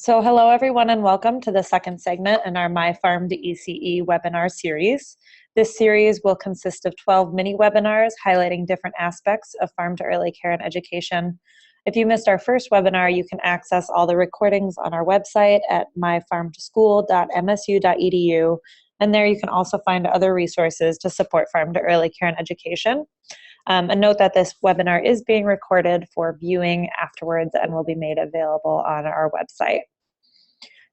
So hello everyone and welcome to the second segment in our My Farm to ECE webinar series. This series will consist of 12 mini webinars highlighting different aspects of farm to early care and education. If you missed our first webinar, you can access all the recordings on our website at myfarmtoschool.msu.edu, and there you can also find other resources to support farm to early care and education. And note that this webinar is being recorded for viewing afterwards and will be made available on our website.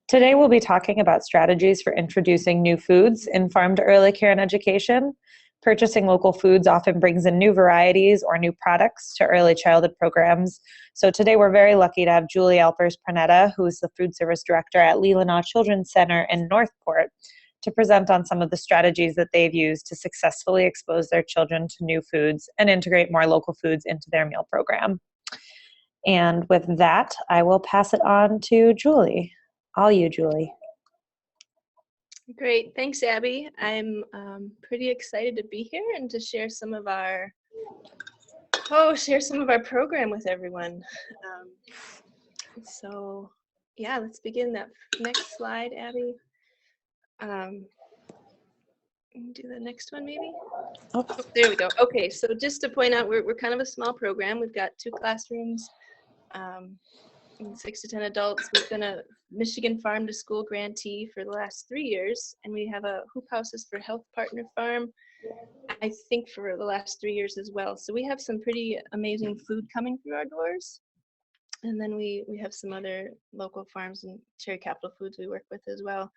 Today we'll be talking about strategies for introducing new foods in farm to early care and education. Purchasing local foods often brings in new varieties or new products to early childhood programs. So today we're very lucky to have Julie Alpers, who is the food service director at Leelanau Children's Center in Northport, to present on some of the strategies that they've used to successfully expose their children to new foods and integrate more local foods into their meal program. And with that, I will pass it on to Julie. All you, Julie. Great, thanks, Abby. I'm pretty excited to be here and to share some of our program with everyone. So yeah, let's begin. That next slide, Abby. Do the next one maybe. Oh, there we go. Okay, so just to point out, we're kind of a small program. We've got 2 classrooms, 6 to 10 adults. We've been a Michigan Farm to School grantee for the last 3 years, and we have a Hoop Houses for Health partner farm, I think, for the last 3 years as well. So we have some pretty amazing food coming through our doors. And then we have some other local farms and Cherry Capital Foods we work with as well.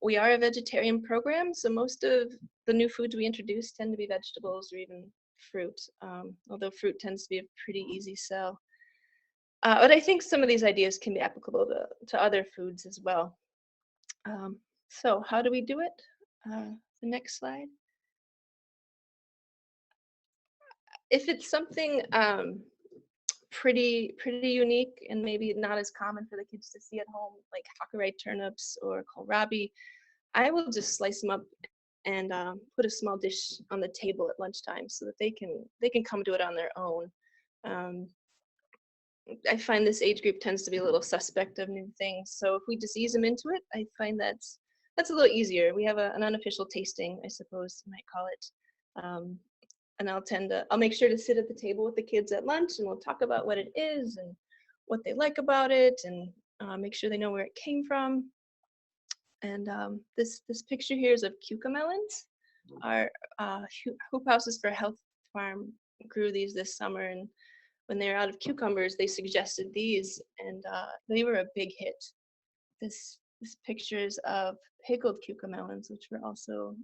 We are a vegetarian program, so most of the new foods we introduce tend to be vegetables or even fruit, although fruit tends to be a pretty easy sell. But I think some of these ideas can be applicable to other foods as well. So how do we do it? The next slide. If it's something pretty unique and maybe not as common for the kids to see at home, like Hakurei turnips or kohlrabi, I will just slice them up and put a small dish on the table at lunchtime so that they can come to it on their own. I find this age group tends to be a little suspect of new things, so if we just ease them into it, I find that's a little easier. We have an unofficial tasting, I suppose you might call it. And I'll make sure to sit at the table with the kids at lunch, and we'll talk about what it is and what they like about it, and make sure they know where it came from. And this picture here is of cucamelons. Our Hoop Houses for Health farm grew these this summer, and when they were out of cucumbers, they suggested these, and they were a big hit. This picture is of pickled cucamelons, which were also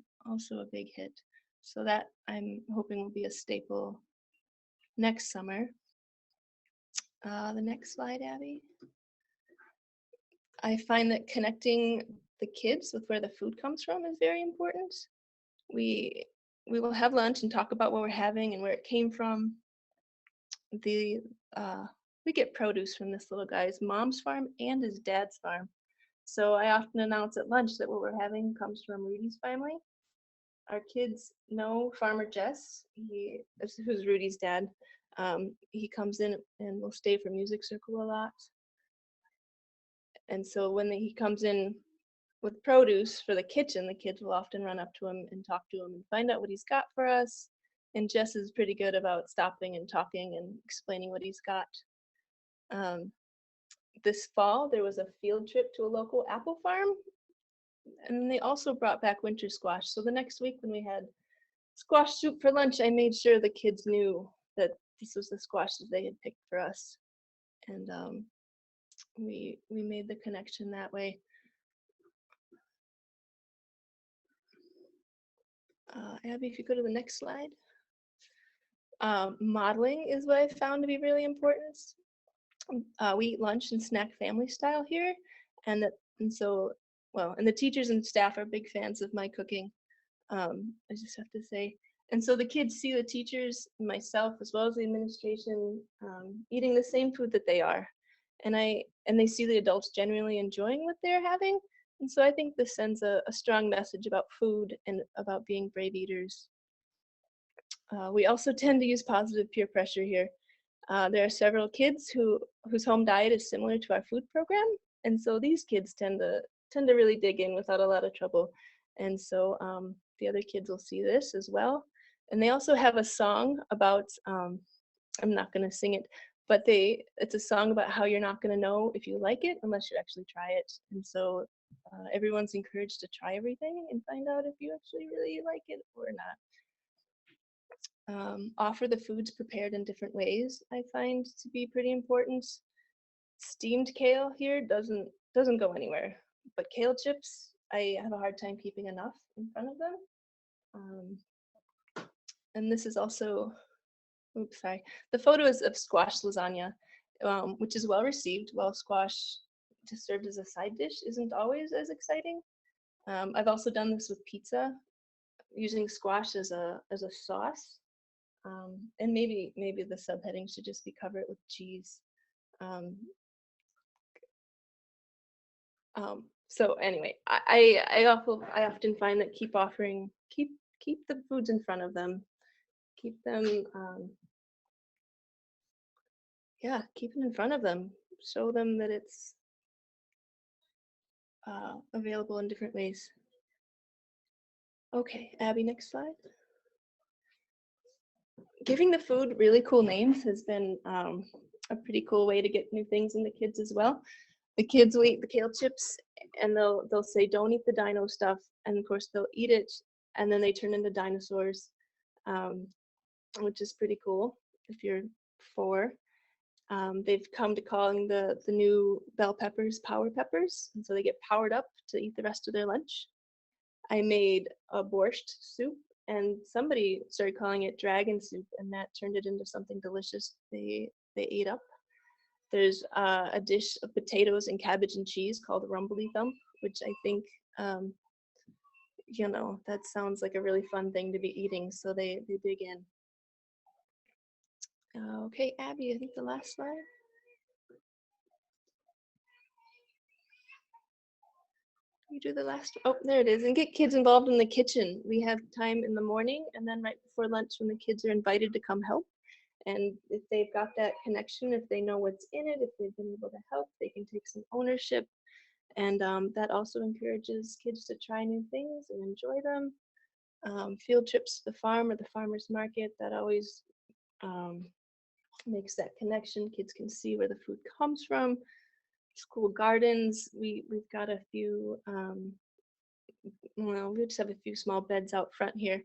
a big hit. So that I'm hoping will be a staple next summer. The next slide, Abby. I find that connecting the kids with where the food comes from is very important. We will have lunch and talk about what we're having and where it came from. We get produce from this little guy's mom's farm and his dad's farm. So I often announce at lunch that what we're having comes from Rudy's family. Our kids know Farmer Jess, who's Rudy's dad. He comes in and will stay for music circle a lot. And so when he comes in with produce for the kitchen, the kids will often run up to him and talk to him and find out what he's got for us. And Jess is pretty good about stopping and talking and explaining what he's got. This fall, there was a field trip to a local apple farm, and they also brought back winter squash. So the next week when we had squash soup for lunch, I made sure the kids knew that this was the squash that they had picked for us. And we made the connection that way. Abby, if you go to the next slide. Modeling is what I found to be really important. We eat lunch and snack family style here, and the teachers and staff are big fans of my cooking. I just have to say, and so the kids see the teachers and myself as well as the administration eating the same food that they are, and they see the adults genuinely enjoying what they're having, and so I think this sends a strong message about food and about being brave eaters. We also tend to use positive peer pressure here. There are several kids whose home diet is similar to our food program, and so these kids tend to really dig in without a lot of trouble. And so the other kids will see this as well. And they also have a song about, I'm not going to sing it, but it's a song about how you're not going to know if you like it unless you actually try it. And so everyone's encouraged to try everything and find out if you actually really like it or not. Offer the foods prepared in different ways, I find to be pretty important. Steamed kale here doesn't go anywhere, but kale chips, I have a hard time keeping enough in front of them. And this is also, oops, sorry. The photo is of squash lasagna, which is well received, while squash just served as a side dish isn't always as exciting. I've also done this with pizza, using squash as a sauce. And maybe the subheading should just be cover it with cheese. So anyway, I often find that keep the foods in front of them, keep them keep them in front of them, show them that it's available in different ways. Okay, Abby, next slide. Giving the food really cool names has been a pretty cool way to get new things in the kids as well. The kids will eat the kale chips and they'll say, don't eat the dino stuff. And of course they'll eat it and then they turn into dinosaurs, which is pretty cool if you're 4. They've come to calling the new bell peppers power peppers. And so they get powered up to eat the rest of their lunch. I made a borscht soup and somebody started calling it dragon soup and that turned it into something delicious they ate up. There's a dish of potatoes and cabbage and cheese called rumbly thump, which I think, that sounds like a really fun thing to be eating, so they dig in. Okay, Abby, I think the last slide. You do the last, oh, there it is, and get kids involved in the kitchen. We have time in the morning and then right before lunch when the kids are invited to come help. And if they've got that connection, if they know what's in it, if they've been able to help, they can take some ownership. And that also encourages kids to try new things and enjoy them. Field trips to the farm or the farmer's market, that always makes that connection. Kids can see where the food comes from. School gardens, we've got a few, we just have a few small beds out front here.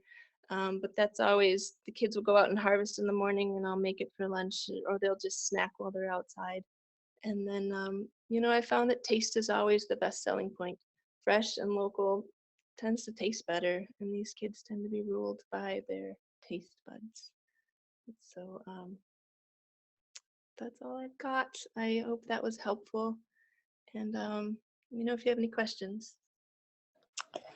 But that's always, the kids will go out and harvest in the morning and I'll make it for lunch, or they'll just snack while they're outside. And then, I found that taste is always the best selling point. Fresh and local tends to taste better, and these kids tend to be ruled by their taste buds. So that's all I've got. I hope that was helpful. And, if you have any questions.